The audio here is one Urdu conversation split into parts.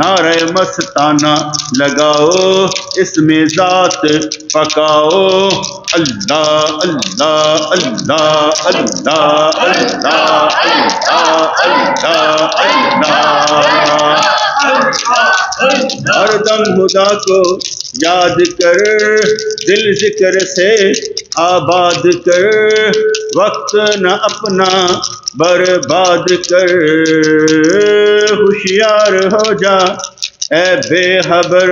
نعرہ مستانہ لگاؤ، اس میں ذات پکاؤ، اللہ اللہ اللہ اللہ اللہ اللہ اللہ اللہ۔ ہر دم خدا کو یاد کر، دل ذکر سے آباد کر، وقت نہ اپنا برباد کر، ہوشیار ہو جا اے بے خبر،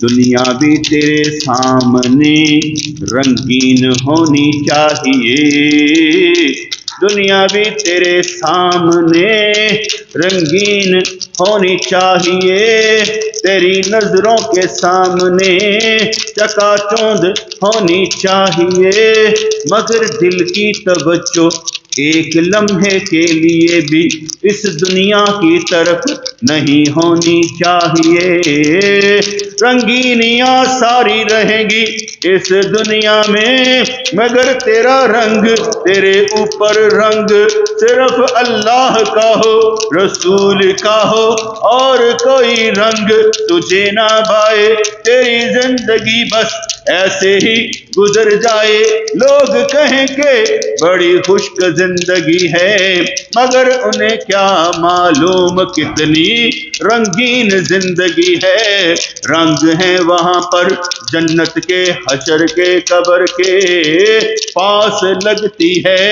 دنیا بھی تیرے سامنے رنگین ہونی چاہیے، دنیا بھی تیرے سامنے رنگین ہونی چاہیے، تیری نظروں کے سامنے چکا چوند ہونی چاہیے، مگر دل کی توجہ ایک لمحے کے لیے بھی اس دنیا کی طرف نہیں ہونی چاہیے، رنگینیاں ساری رہیں گی اس دنیا میں، مگر تیرا رنگ، تیرے اوپر رنگ صرف اللہ کا ہو، رسول کا ہو، اور کوئی رنگ تجھے نہ بھائے، تیری زندگی بس ایسے ہی گزر جائے، لوگ کہیں کہ بڑی خشک زندگی ہے، مگر انہیں کیا معلوم کتنی رنگین زندگی ہے، رنگ ہیں وہاں پر جنت کے، حشر کے، قبر کے پاس لگتی ہے،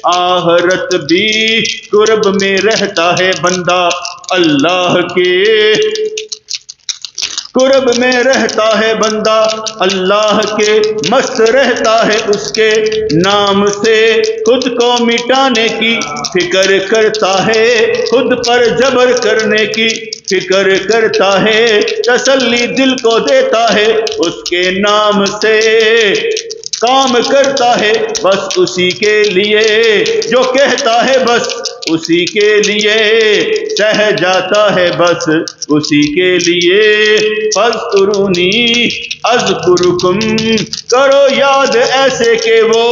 آخرت بھی قرب میں رہتا ہے بندہ اللہ کے، قرب میں رہتا ہے بندہ اللہ کے، مست رہتا ہے اس کے نام سے، خود کو مٹانے کی فکر کرتا ہے، خود پر جبر کرنے کی فکر کرتا ہے، تسلی دل کو دیتا ہے اس کے نام سے، کام کرتا ہے بس اسی کے لیے، جو کہتا ہے بس اسی کے لیے، سہ جاتا ہے بس اسی کے لیے، فاذکرونی اذکرکم، کرو یاد ایسے کہ وہ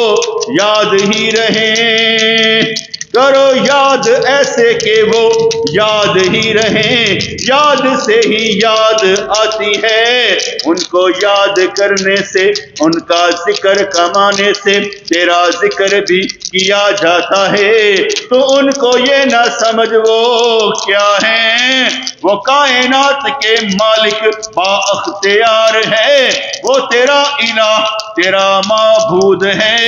یاد ہی رہیں، کرو یاد ایسے کہ وہ یاد ہی رہیں، یاد سے ہی یاد آتی ہے، ان کو یاد کرنے سے، ان کا ذکر کمانے سے تیرا ذکر بھی کیا جاتا ہے، تو ان کو یہ نہ سمجھ وہ کیا ہیں، وہ کائنات کے مالک با اختیار ہے، وہ تیرا الہ، تیرا معبود ہے،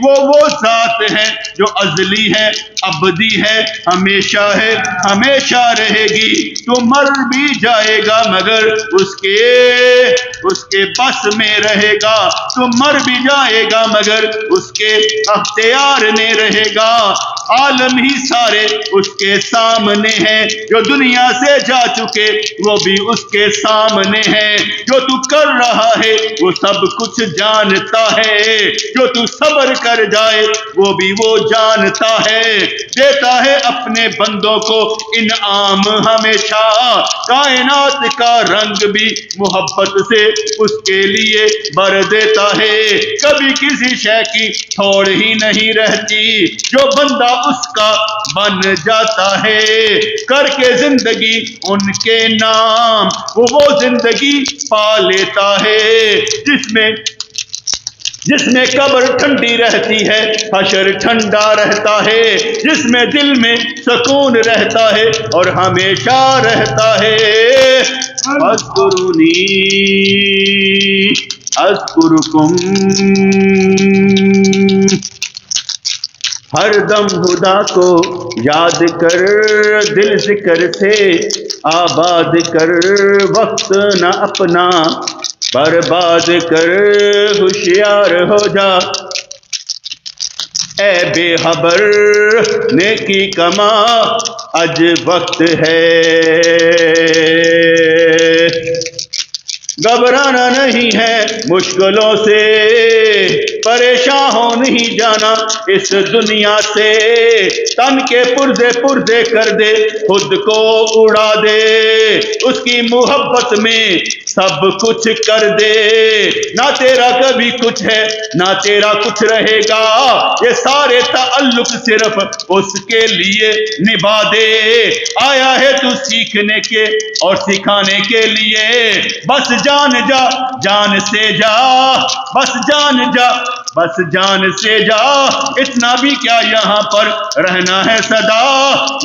وہ ذات ہے جو ازلی ہے، ابدی ہے، ہمیشہ ہے، ہمیشہ رہے گی، تو مر بھی جائے گا مگر اس کے بس میں رہے گا، تو مر بھی جائے گا مگر اس کے اختیار میں رہے گا، عالم ہی سارے اس کے سامنے ہیں، جو دنیا سے جا چکے وہ بھی اس کے سامنے ہیں، جو تو کر رہا ہے وہ سب کچھ جانتا ہے، جو تو صبر کر جائے وہ بھی وہ جانتا ہے، دیتا ہے اپنے بندوں کو انعام ہمیشہ، کائنات کا رنگ بھی محبت سے اس کے لیے بھر دیتا ہے، کبھی کسی شے کی تھوڑ ہی نہیں رہتی، جو بندہ اس کا بن جاتا ہے، کر کے زندگی ان کے نام، وہ زندگی پا لیتا ہے، جس میں قبر ٹھنڈی رہتی ہے، حشر ٹھنڈا رہتا ہے، جس میں دل میں سکون رہتا ہے اور ہمیشہ رہتا ہے، اذکرونی اذکرکم، ہر دم خدا کو یاد کر، دل ذکر سے آباد کر، وقت نہ اپنا برباد کر، ہوشیار ہو جا اے بے خبر، نیکی کما اج وقت ہے، گھبرانا نہیں ہے مشکلوں سے، پریشان ہو نہیں جانا اس دنیا سے، تن کے پردے کر دے، خود کو اڑا دے، اس کی محبت میں سب کچھ کر دے، نہ تیرا کبھی کچھ ہے نہ تیرا کچھ رہے گا، یہ سارے تعلق صرف اس کے لیے نبھا دے۔ آیا ہے تو سیکھنے کے اور سکھانے کے لیے، بس جان جا جان سے جا، بس جان جا بس جان سے جا، اتنا بھی کیا یہاں پر رہنا ہے سدا،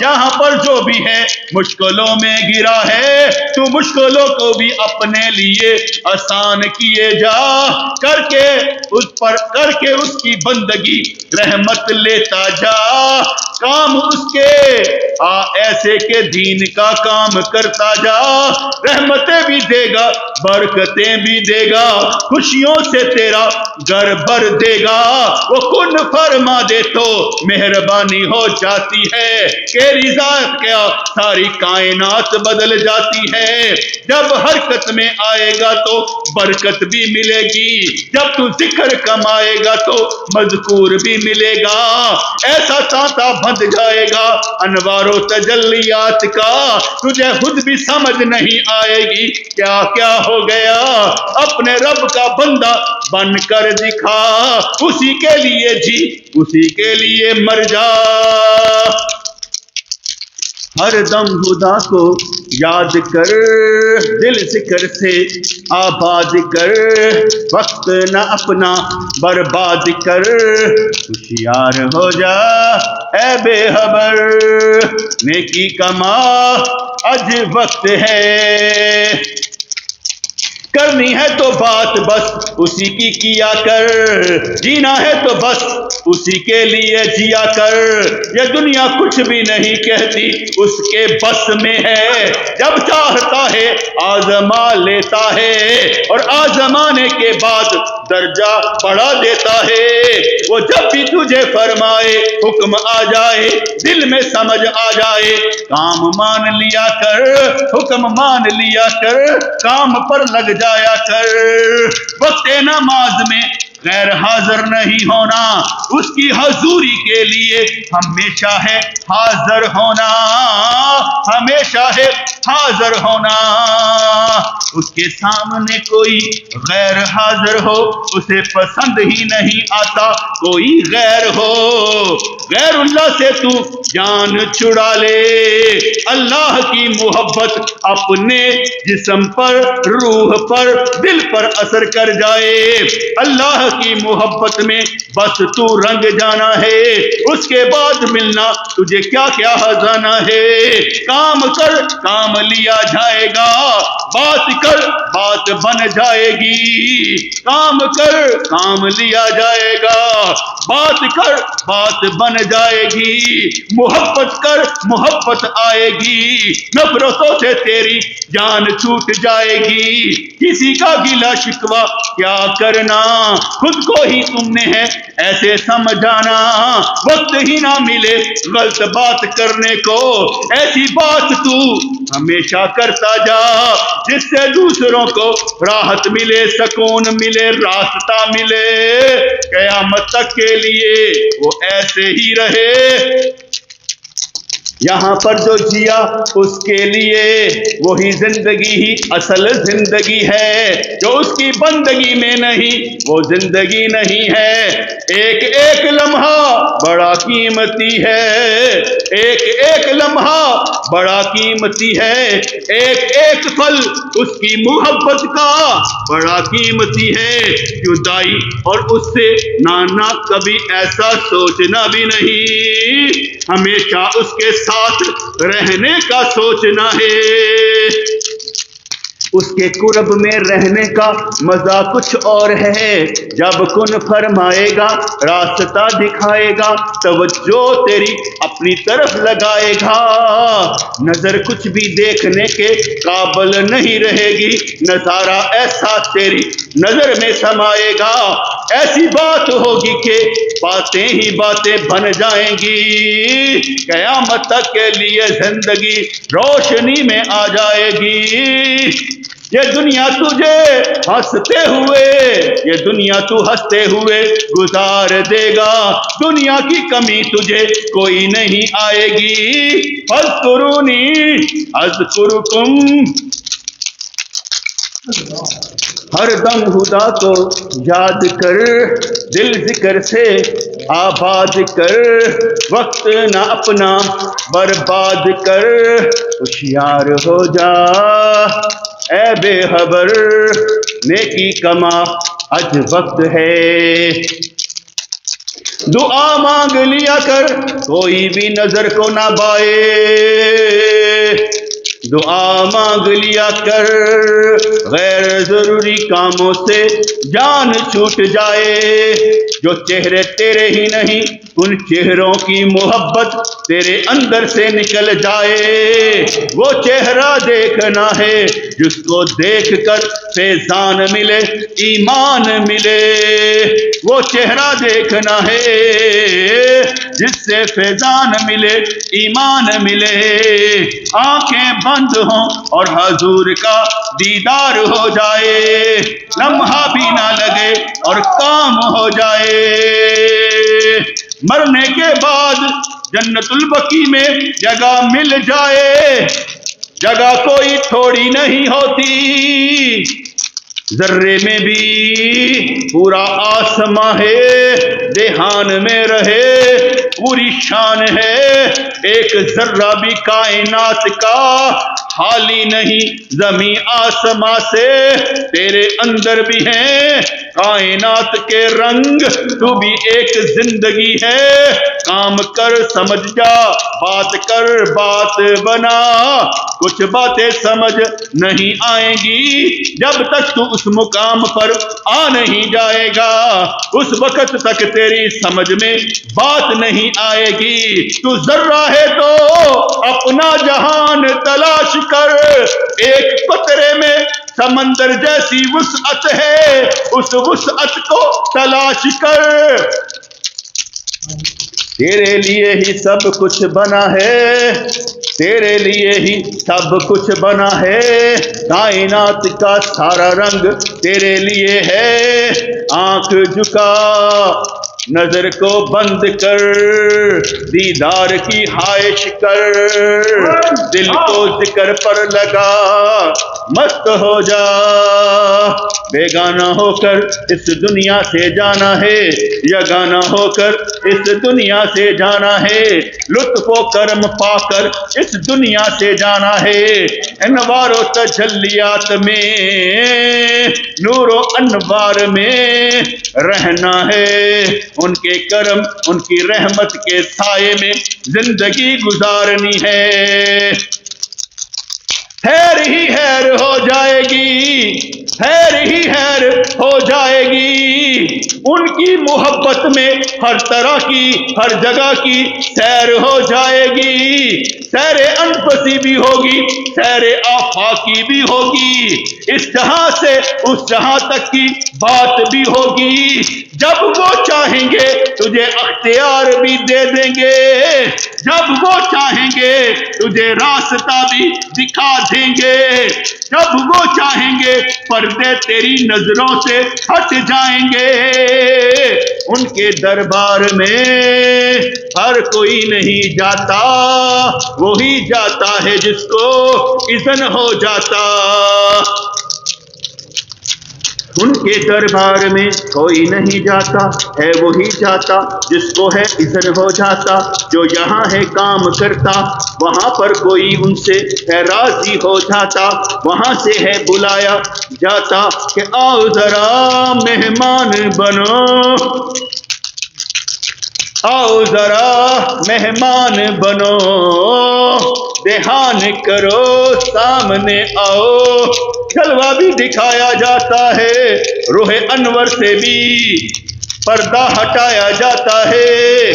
یہاں پر جو بھی ہے مشکلوں میں گرا ہے، تو مشکلوں کو بھی اپنے لیے آسان کیے جا، کر کے اس کی بندگی رحمت لیتا جا، کام اس کے ایسے کہ دین کا کام کرتا جا، رحمتیں بھی دے گا برکتیں بھی دے گا، خوشیوں سے تیرا گھر بھر دے گا، وہ کن فرما دے تو مہربانی ہو جاتی ہے، تیری ذات کیا ساری کائنات بدل جاتی ہے، جب حرکت میں آئے گا تو برکت بھی ملے گی، جب تو ذکر کمائے گا تو مذکور بھی ملے گا، ایسا تانتا بندھ جائے گا انوار و تجلیات کا، تجھے خود بھی سمجھ نہیں آئے گی کیا کیا ہو گیا، اپنے رب کا بندہ بن کر دکھا، اسی کے لیے جی اسی کے لیے مر جا، ہر دم خدا کو یاد کر، دل ذکر سے آباد کر، وقت نہ اپنا برباد کر، ہوشیار ہو جا اے بے خبر، نیکی کما آج وقت ہے، کرنی ہے تو بات بس اسی کی کیا کر، جینا ہے تو بس اسی کے لیے جیا کر، یہ دنیا کچھ بھی نہیں کہتی اس کے بس میں ہے، جب چاہتا ہے آزما لیتا ہے، اور آزمانے کے بعد درجہ بڑھا دیتا ہے، وہ جب بھی تجھے فرمائے حکم آ جائے، دل میں سمجھ آ جائے، کام مان لیا کر، حکم مان لیا کر، کام پر لگ جایا کر، وقت نماز میں غیر حاضر نہیں ہونا، اس کی حضوری کے لیے ہمیشہ ہے حاضر ہونا، ہمیشہ ہے حاضر ہونا، اس کے سامنے کوئی غیر حاضر ہو اسے پسند ہی نہیں آتا، کوئی غیر ہو، غیر اللہ سے تو جان چھڑا لے، اللہ کی محبت اپنے جسم پر، روح پر، دل پر اثر کر جائے، اللہ کی محبت میں بس تو رنگ جانا ہے، اس کے بعد ملنا تجھے کیا کیا خزانہ ہے، کام کر کام لیا جائے گا، بات کر بات بن جائے گی، کام کر کام لیا جائے گا، بات کر بات بن جائے گی، محبت کر محبت آئے گی، نفرتوں سے تیری جان چھوٹ جائے گی، کسی کا گلا شکوہ کیا کرنا، خود کو ہی تم نے ہے ایسے سمجھانا، وقت ہی نہ ملے غلط بات کرنے کو، ایسی بات تو ہمیشہ کرتا جا جس سے دوسروں کو راحت ملے، سکون ملے، راستہ ملے، قیامت تک کے لیے وہ ایسے ہی رہے، یہاں پر جو جیا اس کے لیے وہی زندگی ہی اصل زندگی ہے، جو اس کی بندگی میں نہیں وہ زندگی نہیں ہے، ایک ایک لمحہ بڑا قیمتی ہے، ایک ایک لمحہ بڑا قیمتی ہے، ایک ایک پل اس کی محبت کا بڑا قیمتی ہے، جدائی اور اس سے نانا کبھی ایسا سوچنا بھی نہیں، ہمیشہ اس کے ساتھ رہنے کا سوچنا ہے، اس کے قرب میں رہنے کا مزہ کچھ اور ہے، جب کن فرمائے گا راستہ دکھائے گا، توجہ تیری اپنی طرف لگائے گا، نظر کچھ بھی دیکھنے کے قابل نہیں رہے گی، نظارہ ایسا تیری نظر میں سمائے گا، ایسی بات ہوگی کہ باتیں ہی باتیں بن جائیں گی، قیامت تک کے لیے زندگی روشنی میں آ جائے گی، یہ دنیا تجھے ہنستے ہوئے، یہ دنیا تو ہنستے ہوئے گزار دے گا، دنیا کی کمی تجھے کوئی نہیں آئے گی، فاذکرونی اذکرکم، ہر دم خدا کو یاد کر، دل ذکر سے آباد کر، وقت نہ اپنا برباد کر، ہوشیار ہو جا اے بے خبر، نیکی کما آج وقت ہے۔ دعا مانگ لیا کر کوئی بھی نظر کو نہ بائے، دعا مانگ لیا کر غیر ضروری کاموں سے جان چھوٹ جائے، جو چہرے تیرے ہی نہیں ان چہروں کی محبت تیرے اندر سے نکل جائے، وہ چہرہ دیکھنا ہے جس کو دیکھ کر فیضان ملے ایمان ملے، وہ چہرہ دیکھنا ہے جس سے فیضان ملے ایمان ملے، آنکھیں بند ہوں اور حضور کا دیدار ہو جائے، لمحہ بھی نہ لگے اور کام ہو جائے، مرنے کے بعد جنت البقیع میں جگہ مل جائے، جگہ کوئی تھوڑی نہیں ہوتی، ذرے میں بھی پورا آسماں ہے، دھیان میں رہے پوری شان ہے، ایک ذرہ بھی کائنات کا خالی نہیں زمین آسماں سے، تیرے اندر بھی ہیں کائنات کے رنگ، تو بھی ایک زندگی ہے، کام کر سمجھ جا بات کر بات بنا، کچھ باتیں سمجھ نہیں آئیں گی جب تک تو اس مقام پر آ نہیں جائے گا، اس وقت تک تیری سمجھ میں بات نہیں آئے گی، تو ذرہ ہے تو اپنا جہان تلاش کر، ایک قطرے میں سمندر جیسی وسعت ہے، اس وسعت کو تلاش کر، تیرے لیے ہی سب کچھ بنا ہے، تیرے لیے ہی سب کچھ بنا ہے، کائنات کا سارا رنگ تیرے لیے ہے، آنکھ جھکا نظر کو بند کر، دیدار کی خواہش کر، دل کو ذکر پر لگا مست ہو جا، بیگانہ ہو کر اس دنیا سے جانا ہے، یگانہ ہو کر اس دنیا سے جانا ہے، لطف و کرم پا کر اس دنیا سے جانا ہے، انوار و تجلیات میں نور و انوار میں رہنا ہے، ان کے کرم ان کی رحمت کے سائے میں زندگی گزارنی ہے، خیر ہی خیر ہو جائے گی، خیر ہی خیر ہو جائے گی، ان کی محبت میں ہر طرح کی ہر جگہ کی سیر ہو جائے گی، سیر انفسی بھی ہوگی سیر آفاقی بھی ہوگی، اس جہاں سے اس جہاں تک کی بات بھی ہوگی، جب وہ چاہیں گے تجھے اختیار بھی دے دیں گے، جب وہ چاہیں گے تجھے راستہ بھی دکھا دیں گے، جب وہ چاہیں گے پردے تیری نظروں سے ہٹ جائیں گے، ان کے دربار میں ہر کوئی نہیں جاتا، وہی جاتا ہے جس کو اذن ہو جاتا، ان کے دربار میں کوئی نہیں جاتا ہے، وہی جاتا جس کو ہے اذن ہو جاتا، جو یہاں ہے کام کرتا وہاں پر کوئی ان سے ہے راضی ہو جاتا، وہاں سے ہے بلایا جاتا کہ آؤ ذرا مہمان بنو، آؤ ذرا مہمان بنو، دھیان کرو سامنے آؤ، جلوہ بھی دکھایا جاتا ہے، روح انور سے بھی پردہ ہٹایا جاتا ہے،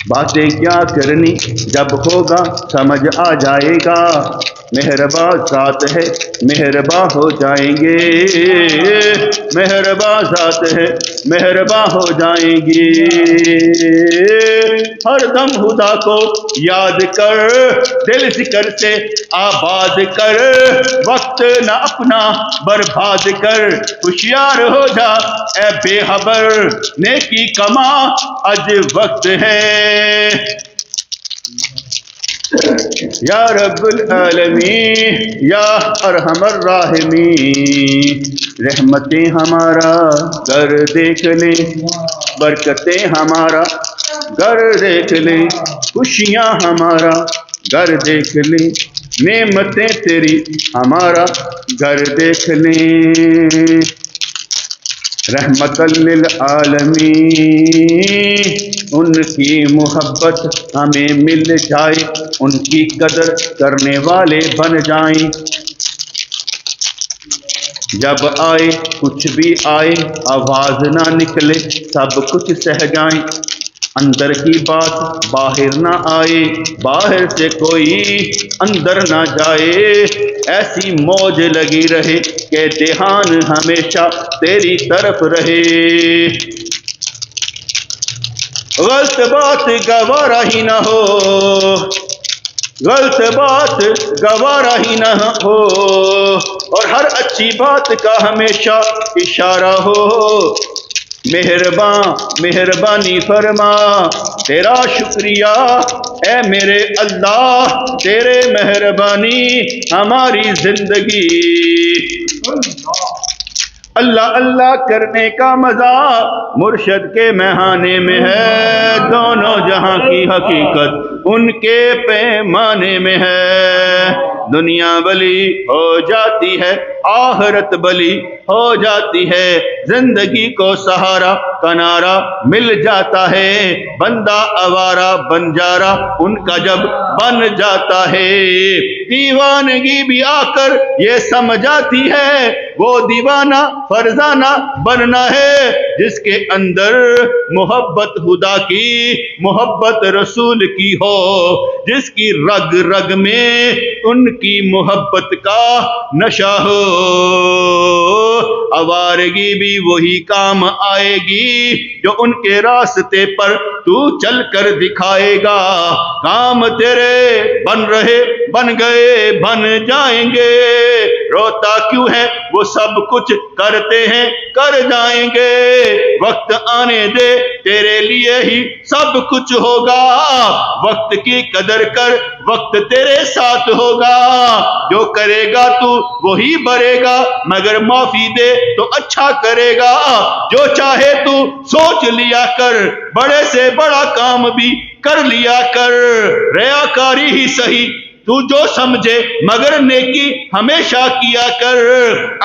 باتیں کیا کرنی جب ہوگا سمجھ آ جائے گا، مہرباں ذات ہے مہرباں ہو جائیں گے، مہرباں ذات ہے مہرباں ہو جائیں گے، ہر دم خدا کو یاد کر، دل ذکر سے آباد کر، وقت نہ اپنا برباد کر، ہوشیار ہو جا اے بے خبر، نیکی کما آج وقت ہے۔ یا رب العالمین یا ارحم الراحمین، رحمتیں ہمارا گھر دیکھ لیں، برکتیں ہمارا گھر دیکھ لیں، خوشیاں ہمارا گھر دیکھ لیں، نعمتیں تیری ہمارا گھر دیکھ لیں، رحمت للعالمین، ان کی محبت ہمیں مل جائے، ان کی قدر کرنے والے بن جائیں، جب آئے کچھ بھی آئے آواز نہ نکلے، سب کچھ سہ جائیں، اندر کی بات باہر نہ آئے، باہر سے کوئی اندر نہ جائے، ایسی موج لگی رہے کہ دھیان ہمیشہ تیری طرف رہے، غلط بات گوارا ہی نہ ہو، غلط بات گوارا ہی نہ ہو، اور ہر اچھی بات کا ہمیشہ اشارہ ہو، مہربانی فرما، تیرا شکریہ اے میرے اللہ، تیرے مہربانی ہماری زندگی، اللہ اللہ کرنے کا مزہ مرشد کے مہانے میں ہے، دونوں جہاں کی حقیقت ان کے پیمانے میں ہے، دنیا بلی ہو جاتی ہے آخرت بلی ہو جاتی ہے، زندگی کو سہارا کنارا مل جاتا ہے، بندہ آوارہ بنجارا ان کا جب بن جاتا ہے، دیوانگی بھی آ کر یہ سمجھاتی ہے وہ دیوانہ فرزانہ بننا ہے، جس کے اندر محبت خدا کی محبت رسول کی ہو، جس کی رگ رگ میں ان کی محبت کا نشہ ہو، آوارگی بھی وہی کام آئے گی جو ان کے راستے پر تو چل کر دکھائے گا، کام تیرے بن رہے بن گئے بن جائیں گے، روتا کیوں ہے وہ سب کچھ کرتے ہیں کر جائیں گے، وقت آنے دے تیرے لیے ہی سب کچھ ہوگا، وقت کی قدر کر وقت تیرے ساتھ ہوگا، جو کرے گا تو وہی بھرے گا، مگر معافی دے تو اچھا کرے گا، جو چاہے تو سوچ لیا کر، بڑے سے بڑا کام بھی کر لیا کر، ریاکاری ہی صحیح تو جو سمجھے مگر نیکی ہمیشہ کیا کر،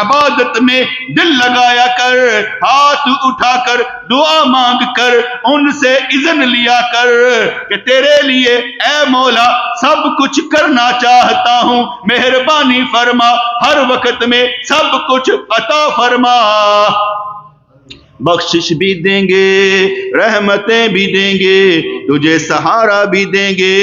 عبادت میں دل لگایا کر، ہاتھ اٹھا کر دعا مانگ کر ان سے اذن لیا کر کہ تیرے لیے اے مولا سب کچھ کرنا چاہتا ہوں، مہربانی فرما، ہر وقت میں سب کچھ عطا فرما، بخشش بھی دیں گے، رحمتیں بھی دیں گے، تجھے سہارا بھی دیں گے،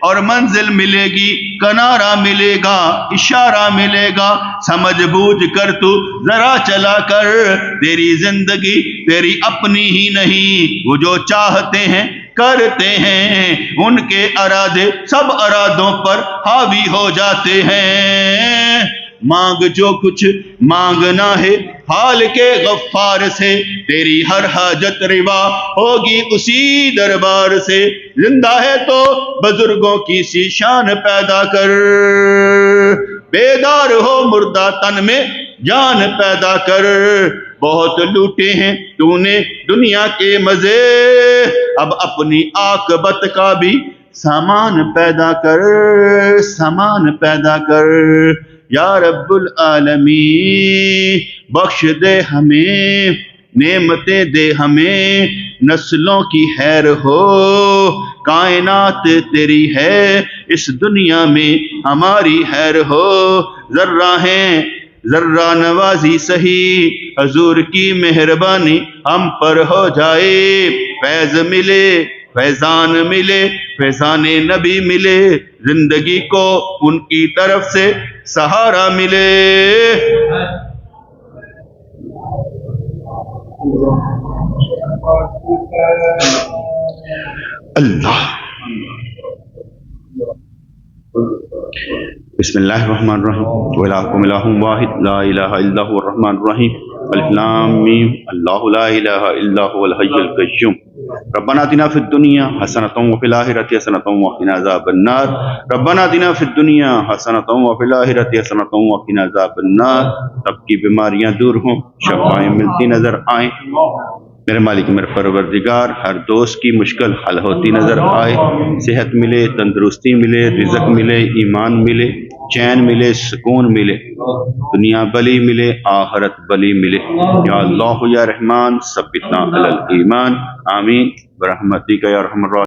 اور منزل ملے گی، کنارہ ملے گا، اشارہ ملے گا، سمجھ بوجھ کر تو ذرا چلا کر، تیری زندگی تیری اپنی ہی نہیں، وہ جو چاہتے ہیں کرتے ہیں، ان کے ارادے سب ارادوں پر حاوی ہو جاتے ہیں، مانگ جو کچھ مانگنا ہے حال کے غفار سے، تیری ہر حاجت روا ہوگی اسی دربار سے، زندہ ہے تو بزرگوں کی سی شان پیدا کر، بیدار ہو مردہ تن میں جان پیدا کر، بہت لوٹے ہیں تو نے دنیا کے مزے، اب اپنی عاقبت کا بھی سامان پیدا کر، سامان پیدا کر، یا رب العالمین بخش دے ہمیں، نعمتیں دے ہمیں، نسلوں کی خیر ہو، کائنات تیری ہے اس دنیا میں ہماری خیر ہو، ذرہ ہیں ذرہ نوازی سہی، حضور کی مہربانی ہم پر ہو جائے، فیض ملے فیضان ملے، فیضان نبی ملے، زندگی کو ان کی طرف سے سہارا ملے، اللہ۔ بسم اللہ الرحمن الرحیم، وَإِلَٰهُكُمْ إِلَٰهٌ وَاحِدٌ لَا إِلَٰهَ إِلَّا هُوَ الرَّحْمَٰنُ الرَّحِيمُ، الف لام میم، اللہ لا الہ الا هو الحی القیوم، ربنا آتنا فی الدنیا حسنۃ وفی الآخرۃ حسنۃ وقنا عذاب النار ربنا آتنا فی الدنیا حسنۃ وفی الآخرۃ حسنۃ وقنا عذاب النار سب کی بیماریاں دور ہوں، شفائیں ملتی نظر آئیں۔ میرے مالک میرے پروردگار، ہر دوست کی مشکل حل ہوتی نظر آئے، صحت ملے، تندرستی ملے، رزق ملے، ایمان ملے، چین ملے، سکون ملے، دنیا بلی ملے، آخرت بلی ملے۔ یا اللہ یا رحمان ثبتنا علی الایمان، آمین برحمتک یا ارحم الراحمین۔